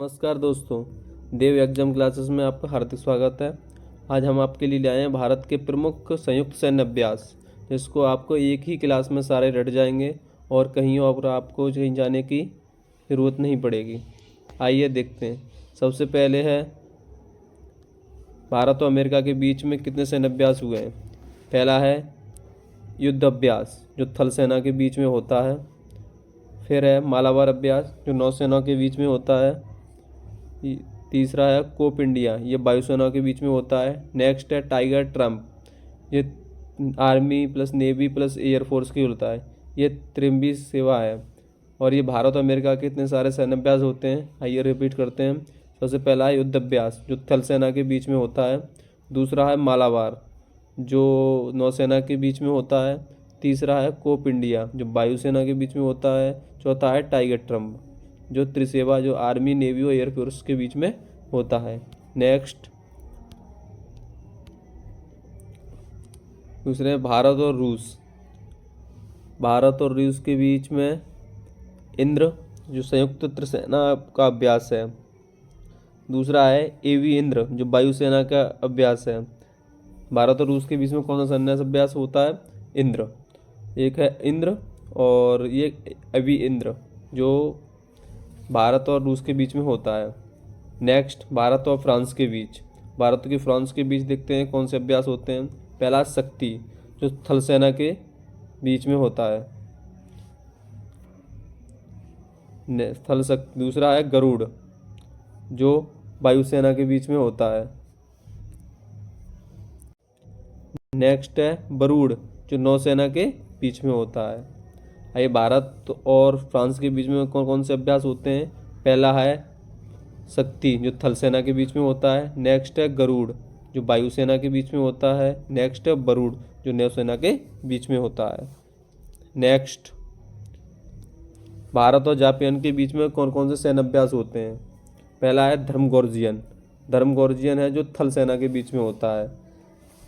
नमस्कार दोस्तों, देव exam classes में आपका हार्दिक स्वागत है। आज हम आपके लिए लाए हैं भारत के प्रमुख संयुक्त सैन्य अभ्यास, जिसको आपको एक ही क्लास में सारे रट जाएंगे और कहीं और आपको कहीं जाने की ज़रूरत नहीं पड़ेगी। आइए देखते हैं। सबसे पहले है भारत और अमेरिका के बीच में कितने सैन्य अभ्यास हुए हैं। पहला है युद्ध अभ्यास, जो थल सेना के बीच में होता है। फिर है मालाबार अभ्यास, जो नौसेना के बीच में होता है। तीसरा है कोप इंडिया, ये वायुसेना के बीच में होता है। नेक्स्ट है टाइगर ट्रम्प, ये army plus navy plus air force की होता है। ये त्रिम्बी सेवा है। और ये भारत और अमेरिका के इतने सारे सैन्य अभ्यास होते हैं। आइए रिपीट करते हैं। सबसे पहला है युद्ध अभ्यास, जो थल सेना के बीच में होता है। दूसरा है मालाबार, जो नौसेना के बीच में होता है। तीसरा है कोप इंडिया, जो वायुसेना के बीच में होता है। चौथा है टाइगर ट्रम्प, जो त्रिसेवा, जो आर्मी नेवी और एयरफोर्स के बीच में होता है। नेक्स्ट दूसरे भारत और रूस। भारत और रूस के बीच में इंद्र, जो संयुक्त त्रिसेना का अभ्यास है। दूसरा है एवी इंद्र, जो वायुसेना का अभ्यास है। भारत और रूस के बीच में कौन सा सैन्य अभ्यास होता है? इंद्र। एक है इंद्र और ये अभी इंद्र, जो भारत और रूस के बीच में होता है। नेक्स्ट भारत और फ्रांस के बीच। भारत के फ्रांस के बीच देखते हैं कौन से अभ्यास होते हैं। पहला शक्ति, जो थल सेना के बीच में होता है। थल शक्ति। दूसरा है गरुड़, जो वायुसेना के बीच में होता है। नेक्स्ट है बरूड़, जो नौसेना के बीच में होता है। आइए भारत और फ्रांस के बीच में कौन कौन से अभ्यास होते हैं। पहला है शक्ति, जो थल सेना के बीच में होता है। नेक्स्ट है गरुड़, जो वायुसेना के बीच में होता है। नेक्स्ट है बरूड़, जो नौसेना के बीच में होता है। नेक्स्ट भारत और जापान के बीच में कौन कौन से सैन्य अभ्यास होते हैं। पहला है धर्मगोर्जियन। धर्मगोर्जियन है जो थल सेना के बीच में होता है,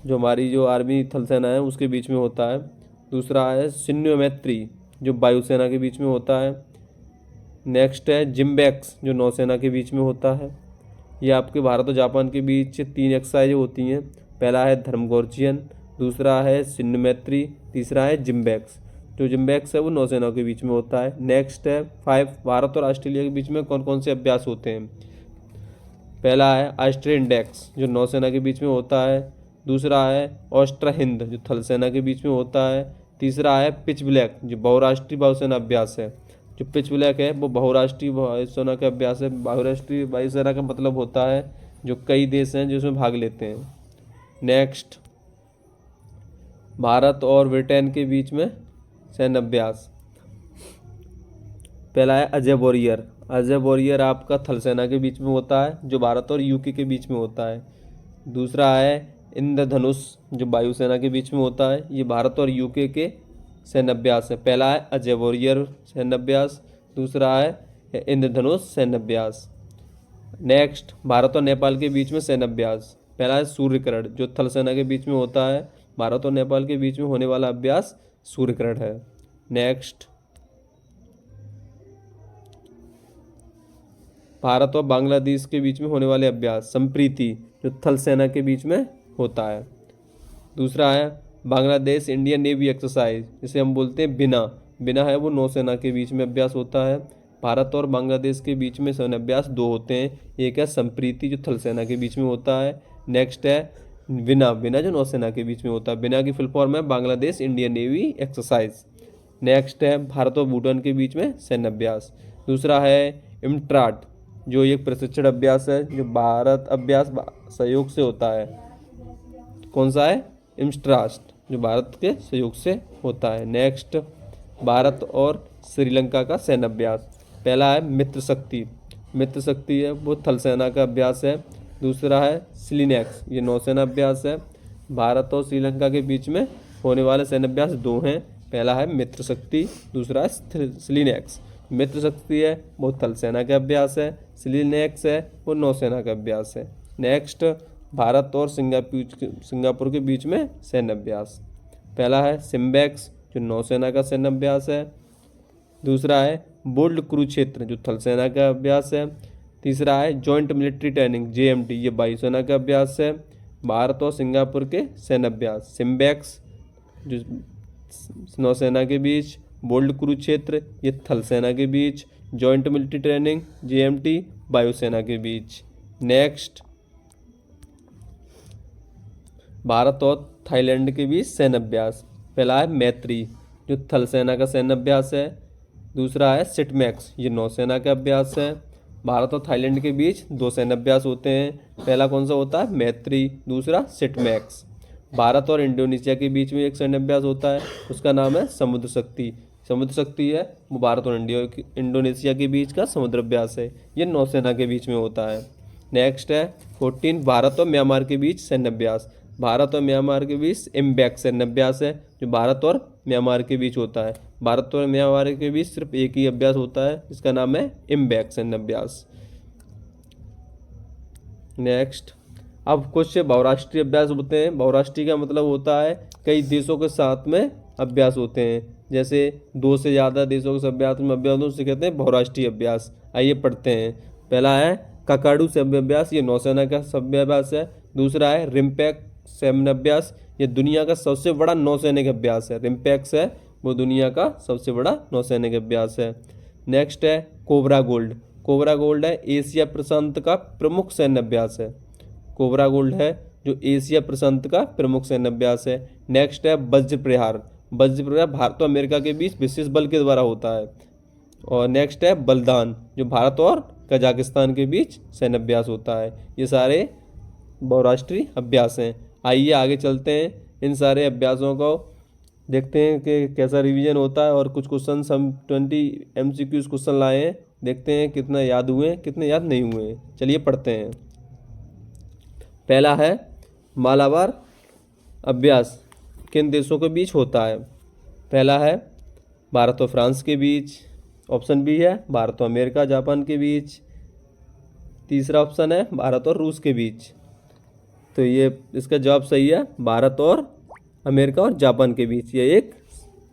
जो हमारी जो आर्मी थल सेना है उसके बीच में होता है। दूसरा है शिन्यो मैत्री, जो वायुसेना के बीच में होता है। नेक्स्ट है जिम्बैक्स, जो नौसेना के बीच में होता है। ये आपके भारत और जापान के बीच 3 एक्सरसाइज होती हैं। पहला है धर्मगोर्जियन, दूसरा है शिन्यो मैत्री, तीसरा है जिम्बैक्स। जो जिम्बैक्स है वो नौसेना के बीच में होता है। नेक्स्ट है 5 भारत और ऑस्ट्रेलिया के बीच में कौन कौन से अभ्यास होते हैं। पहला है ऑस्ट्रे इंडेक्स, जो नौसेना के बीच में होता है। दूसरा है ऑस्ट्रा हिंद, जो थल सेना के बीच में होता है। तीसरा है पिच ब्लैक, जो बहुराष्ट्रीय वायुसेना अभ्यास है। जो पिच ब्लैक है वो बहुराष्ट्रीय वायुसेना का अभ्यास है। बहुराष्ट्रीय वायुसेना का मतलब होता है जो कई देश हैं जो इसमें भाग लेते हैं। नेक्स्ट भारत और ब्रिटेन के बीच में सैन्य अभ्यास। पहला है अजय वॉरियर। अजय वॉरियर आपका थल सेना के बीच में होता है, जो भारत और यूके के बीच में होता है। दूसरा है इंद्रधनुष, जो वायुसेना के बीच में होता है। ये भारत और यूके के सैन्य अभ्यास है। पहला है अजय वॉरियर सैन्य अभ्यास, दूसरा है इंद्रधनुष सैन्य अभ्यास। नेक्स्ट भारत और नेपाल के बीच में सैन्य अभ्यास। पहला है सूर्यकरण, जो थल सेना के बीच में होता है। भारत और नेपाल के बीच में होने वाला अभ्यास सूर्यकरण है। नेक्स्ट भारत और बांग्लादेश के बीच में होने वाले अभ्यास संप्रीति, जो थल सेना के बीच में होता है। दूसरा है बांग्लादेश इंडियन नेवी एक्सरसाइज, जिसे हम बोलते हैं बिना। बिना है वो नौसेना के बीच में अभ्यास होता है। भारत और बांग्लादेश के बीच में सैन्य अभ्यास 2 होते हैं। एक है संप्रीति, जो थल सेना के बीच में होता है। नेक्स्ट है बिना, बिना जो नौसेना के बीच में होता है। बिना की फुल फॉर्म है Bangladesh Indian navy exercise. Next है भारत और भूटान के बीच में सैन्य अभ्यास। दूसरा है इम्ट्राट, जो एक प्रशिक्षण अभ्यास है, जो भारत अभ्यास सहयोग से होता है। कौन सा है? इम्स्ट्रास्ट, जो भारत के सहयोग से होता है। नेक्स्ट भारत और श्रीलंका का सैन्य अभ्यास। पहला है मित्र शक्ति। मित्र शक्ति है वो थल सेना का अभ्यास है। दूसरा है सिलिनेक्स, ये नौसेना अभ्यास है। भारत और श्रीलंका के बीच में होने वाले सैन्य अभ्यास 2 हैं। पहला है मित्र शक्ति, दूसरा है सिलिनेक्स। मित्र शक्ति है वो थल सेना का अभ्यास है। सिलिनेक्स है वो नौसेना का अभ्यास है। नेक्स्ट भारत और सिंगापुर के बीच में सैन्य अभ्यास। पहला है सिम्बैक्स, जो नौसेना का सैन्य अभ्यास है। दूसरा है बोल्ड कुरुक्षेत्र, जो थल सेना का अभ्यास है। तीसरा है जॉइंट मिलिट्री ट्रेनिंग JMT, ये वायुसेना का अभ्यास है। भारत और सिंगापुर के सैन्य अभ्यास सिम्बैक्स जो नौसेना के बीच, बोल्ड कुरुक्षेत्र ये थल सेना के बीच, जॉइंट मिलिट्री ट्रेनिंग JMT वायुसेना के बीच। नेक्स्ट, भारत और थाईलैंड के बीच सैन्य अभ्यास। पहला है मैत्री जो थल सेना का सैन्य अभ्यास है। दूसरा है सिटमैक्स, ये नौसेना का अभ्यास है। भारत और थाईलैंड के बीच दो सैन्य अभ्यास होते हैं। पहला कौन सा होता है? मैत्री। दूसरा सिटमैक्स। भारत और इंडोनेशिया के बीच में एक सैन्य अभ्यास होता है, उसका नाम है समुद्र शक्ति। समुद्र शक्ति है वो भारत और इंडोनेशिया के बीच का समुद्र अभ्यास है, ये नौसेना के बीच में होता है। नेक्स्ट है 14 भारत और म्यांमार के बीच सैन्य अभ्यास। भारत और म्यांमार के बीच इम्बैक सैन्य अभ्यास है जो भारत और म्यांमार के बीच होता है। भारत और म्यांमार के बीच सिर्फ एक ही अभ्यास होता है, इसका नाम है इम्बैक सैन्य अभ्यास। नेक्स्ट, अब कुछ बहुराष्ट्रीय अभ्यास होते हैं। बहुराष्ट्रीय का मतलब होता है कई देशों के साथ में अभ्यास होते हैं, जैसे 2 से ज़्यादा देशों के अभ्यास में अभ्यास उसे कहते हैं बहुराष्ट्रीय अभ्यास। आइए पढ़ते हैं। पहला है काकाडू सैन्य अभ्यास, ये नौसेना का सैन्य अभ्यास है। दूसरा है रिम्पैक सैन्य अभ्यास, ये दुनिया का सबसे बड़ा नौसैनिक अभ्यास है। रिम्पैक्स है वो दुनिया का सबसे बड़ा नौसैनिक अभ्यास है। नेक्स्ट है कोबरा गोल्ड। कोबरा गोल्ड है एशिया प्रशांत का प्रमुख सैन्य अभ्यास है। कोबरा गोल्ड है जो एशिया प्रशांत का प्रमुख सैन्य अभ्यास है। नेक्स्ट है वज्र प्रहार। वज्र प्रहार भारत और अमेरिका के बीच विशेष बल के द्वारा होता है। और नेक्स्ट है बलदान जो भारत और कजाकिस्तान के बीच सैन्य अभ्यास होता है। ये सारे बहुराष्ट्रीय अभ्यास हैं। आइए आगे चलते हैं, इन सारे अभ्यासों को देखते हैं कि कैसा रिवीजन होता है। और कुछ क्वेश्चन हम 20 MCQs क्वेश्चन लाए हैं, देखते हैं कितना याद हुए हैं कितने याद नहीं हुए हैं। चलिए पढ़ते हैं। पहला है मालाबार अभ्यास किन देशों के बीच होता है? पहला है भारत और फ्रांस के बीच। ऑप्शन बी है भारत और अमेरिका जापान के बीच। तीसरा ऑप्शन है भारत और रूस के बीच। तो ये इसका जवाब सही है, भारत और अमेरिका और जापान के बीच ये एक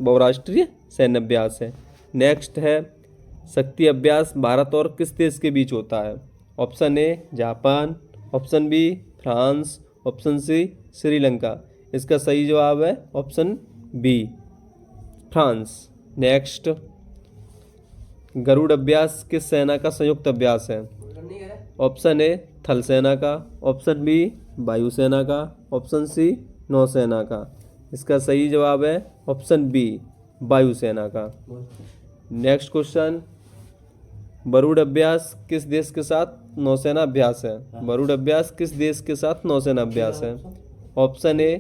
बहुराष्ट्रीय सैन्य अभ्यास है। नेक्स्ट है शक्ति अभ्यास भारत और किस देश के बीच होता है? Option A Japan, option B France, option C Sri Lanka. इसका सही जवाब है option B France. Next, Garuda अभ्यास किस सेना का संयुक्त अभ्यास है? ऑप्शन ए थल सेना का, ऑप्शन बी वायुसेना का, ऑप्शन सी नौसेना का। इसका सही जवाब है ऑप्शन बी वायुसेना का। नेक्स्ट क्वेश्चन, गरुड़ अभ्यास किस देश के साथ नौसेना अभ्यास है? गरुड़ अभ्यास किस देश के साथ नौसेना अभ्यास है? Option A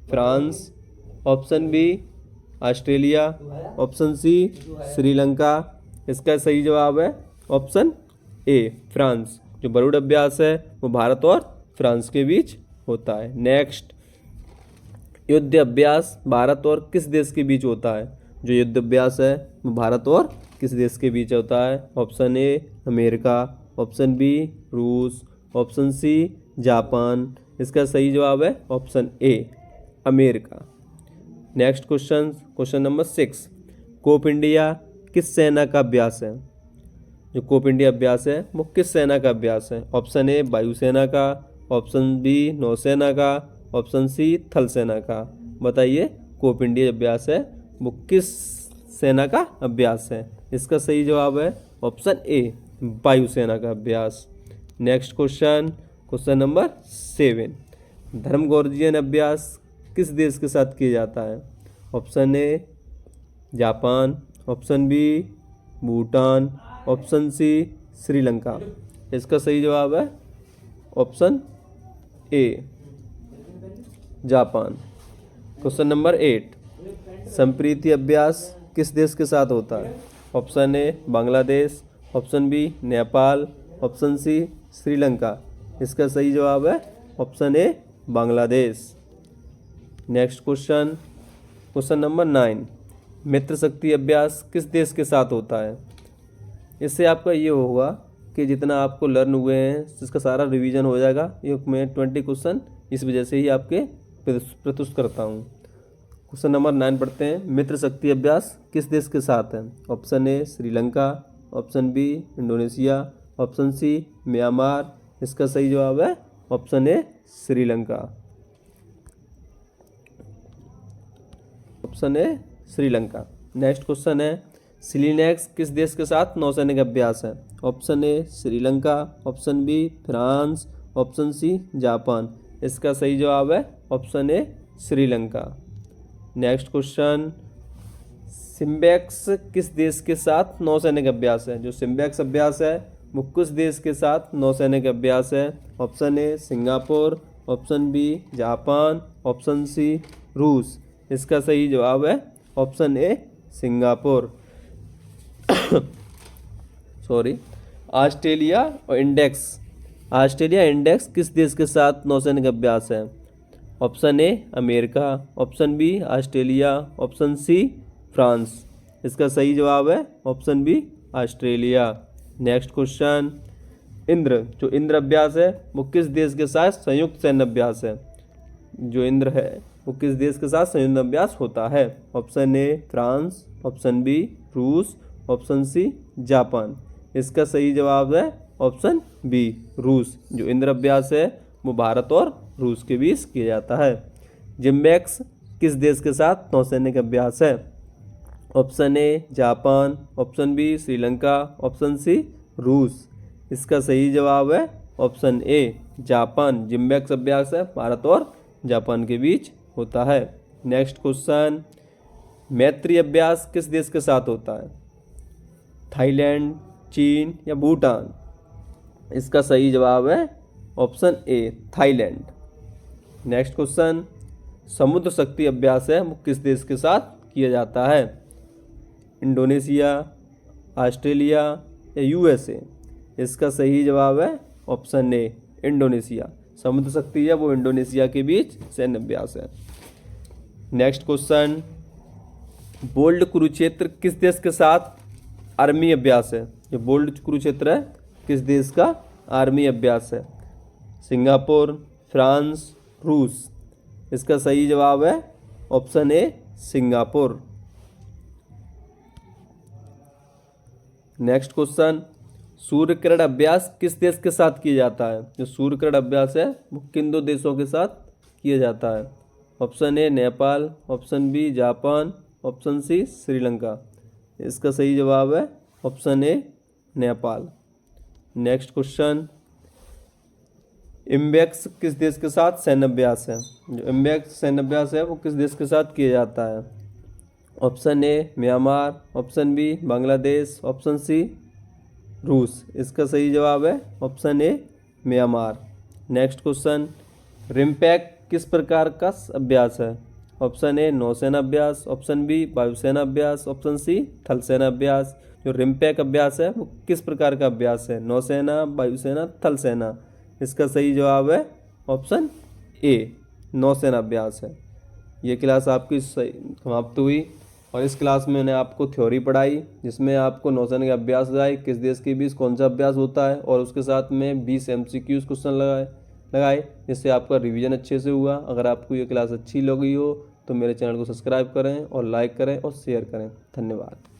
France, option B Australia, option C Sri Lanka. इसका सही जवाब है ऑप्शन ए फ्रांस। जो गरुड़ अभ्यास है वो भारत और फ्रांस के बीच होता है। नेक्स्ट, युद्ध अभ्यास भारत और किस देश के बीच होता है? जो युद्ध अभ्यास है वो भारत और किस देश के बीच होता है? Option A America, option B रूस, ऑप्शन सी जापान। इसका सही जवाब है option A America. Next question, question number 6, Cope India किस सेना का अभ्यास है? जो कोप इंडिया अभ्यास है वो किस सेना का अभ्यास है? ऑप्शन ए वायुसेना का, ऑप्शन बी नौसेना का, ऑप्शन सी थल सेना का। बताइए कोप इंडिया अभ्यास है वो किस सेना का अभ्यास है? इसका सही जवाब है ऑप्शन ए वायुसेना का अभ्यास। Next question, question number 7, Dharma Guardian अभ्यास किस देश के साथ किया जाता है? Option A Japan, option B Bhutan, option C Sri Lanka. इसका सही जवाब है option A Japan. Question number 8, Sampriti अभ्यास किस देश के साथ होता है? Option A Bangladesh, option B Nepal, option C Sri Lanka. इसका सही जवाब है option A Bangladesh. Next question, question number 9, Mitra Shakti अभ्यास किस देश के साथ होता है? इससे आपका ये होगा कि जितना आपको लर्न हुए हैं इसका सारा रिवीजन हो जाएगा। ये मैं 20 क्वेश्चन इस वजह से ही आपके प्रस्तुत करता हूँ। क्वेश्चन नंबर 9 पढ़ते हैं, मित्र शक्ति अभ्यास किस देश के साथ है? Option A Sri Lanka, option B Indonesia, option C Myanmar. इसका सही जवाब है option A Sri Lanka. Option A Sri Lanka. Next question है सिलीनेक्स किस देश के साथ नौसैनिक अभ्यास है? Option A Sri Lanka, option B France, option C Japan. इसका सही जवाब है option A Sri Lanka. Next question SIMBEX किस देश के साथ नौसैनिक अभ्यास है? जो सिम्बेक्स अभ्यास है वो किस देश के साथ नौसैनिक अभ्यास है? Option A Singapore, option B Japan, option C रूस। इसका सही जवाब है option A Singapore. Sorry. Australia और इंडेक्स किस देश के साथ नौसैनिक अभ्यास है? Option A America, option B Australia, option C France. इसका सही जवाब है option B Australia. Next question जो इंद्र अभ्यास है वो किस देश के साथ संयुक्त सैन्य अभ्यास है? जो इंद्र है वो किस देश के साथ संयुक्त अभ्यास होता है? Option A France, option B रूस, ऑप्शन सी जापान। इसका सही जवाब है ऑप्शन बी रूस। जो इंद्र अभ्यास है वो भारत और रूस के बीच किया जाता है। जिम्बेक्स किस देश के साथ नौसैनिक अभ्यास है? Option A Japan, option B Sri Lanka, option C रूस। इसका सही जवाब है ऑप्शन ए जापान। जिम्बेक्स अभ्यास है भारत और जापान के बीच होता है। नेक्स्ट क्वेश्चन मैत्री अभ्यास किस देश के साथ होता है? थाईलैंड, चीन या भूटान। इसका सही जवाब है option A Thailand. Next question समुद्र शक्ति अभ्यास है वो किस देश के साथ किया जाता है? इंडोनेशिया, ऑस्ट्रेलिया या यूएसए। इसका सही जवाब है ऑप्शन ए इंडोनेशिया। समुद्र शक्ति है वो इंडोनेशिया के बीच सैन्य अभ्यास है। नेक्स्ट क्वेश्चन बोल्ड कुरुक्षेत्र किस देश के साथ आर्मी अभ्यास है? जो बोल्ड कुरुक्षेत्र है किस देश का आर्मी अभ्यास है? सिंगापुर, फ्रांस, रूस। इसका सही जवाब है option A Singapore. Next question Surya Kiran अभ्यास किस देश के साथ किया जाता है? जो सूर्य किरण अभ्यास है वो किन दो देशों के साथ किया जाता है? Option A Nepal, option B Japan, option C Sri Lanka. इसका सही जवाब है option A Nepal. Next question IMBEX किस देश के साथ सैन्य अभ्यास है? जो इम्बेक्स सैन्य अभ्यास है वो किस देश के साथ किया जाता है? Option A Myanmar, option B Bangladesh, option C रूस। इसका सही जवाब है option A Myanmar. Next question RIMPAC किस प्रकार का अभ्यास है? ऑप्शन ए नौसेना अभ्यास, ऑप्शन बी वायुसेना अभ्यास, ऑप्शन सी थल सेना अभ्यास। जो रिम्पैक अभ्यास है वो किस प्रकार का अभ्यास है? नौसेना, वायुसेना, थल सेना। इसका सही जवाब है ऑप्शन ए नौसेना अभ्यास है। ये क्लास आपकी समाप्त हुई और इस क्लास में मैंने आपको थ्योरी पढ़ाई जिसमें आपको नौसेना के अभ्यास बताए किस देश के बीच कौन सा अभ्यास होता है और उसके साथ में 20 MCQs क्वेश्चन लगाए जिससे आपका रिवीजन अच्छे से हुआ। अगर आपको ये क्लास अच्छी लगी हो तो मेरे चैनल को सब्सक्राइब करें और लाइक करें और शेयर करें। धन्यवाद।